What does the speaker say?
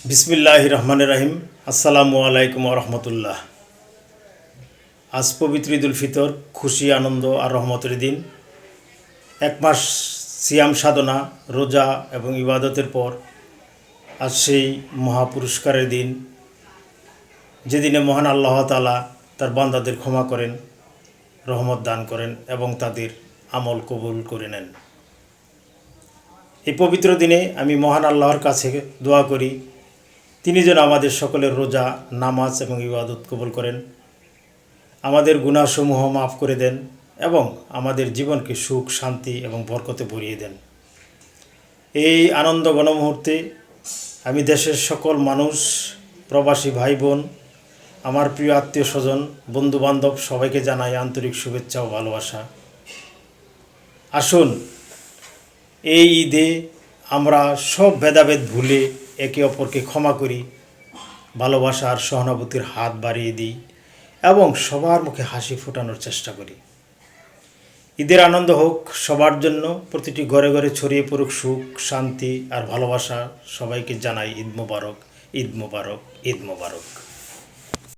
বিসমিল্লাহির রহমানির রহিম। আসসালামু আলাইকুম রহমতুল্লাহ। আজ পবিত্র ঈদুল ফিতর, খুশি, আনন্দ আর রহমতের দিন। এক মাস সিয়াম সাধনা, রোজা এবং ইবাদতের পর আজ সেই মহাপুরস্কারের দিন, যেদিনে মহান আল্লাহ তাআলা তার বান্দাদের ক্ষমা করেন, রহমত দান করেন এবং তাদের আমল কবুল করে নেন। এই পবিত্র দিনে আমি মহান আল্লাহর কাছে দোয়া করি, তিনি যেন আমাদের সকলের রোজা, নামাজ এবং ইবাদত কবুল করেন, আমাদের গুনাহসমূহ মাফ করে দেন এবং আমাদের জীবনকে সুখ, শান্তি এবং বরকতে ভরিয়ে দেন। এই আনন্দ গণমুহূর্তে আমি দেশের সকল মানুষ, প্রবাসী ভাই বোন, আমার প্রিয় আত্মীয় স্বজন, বন্ধুবান্ধব সবাইকে জানাই আন্তরিক শুভেচ্ছা ও ভালোবাসা। আসুন এই ঈদে আমরা সব ভেদাভেদ ভুলে একে অপরকে ক্ষমা করি, ভালোবাসা আর সহানুভূতির হাত বাড়িয়ে দিই এবং সবার মুখে হাসি ফোটানোর চেষ্টা করি। ঈদের আনন্দ হোক সবার জন্য, প্রতিটি ঘরে ঘরে ছড়িয়ে পড়ুক সুখ, শান্তি আর ভালোবাসা। সবাইকে জানাই ঈদ মোবারক, ঈদ মোবারক, ঈদ মোবারক।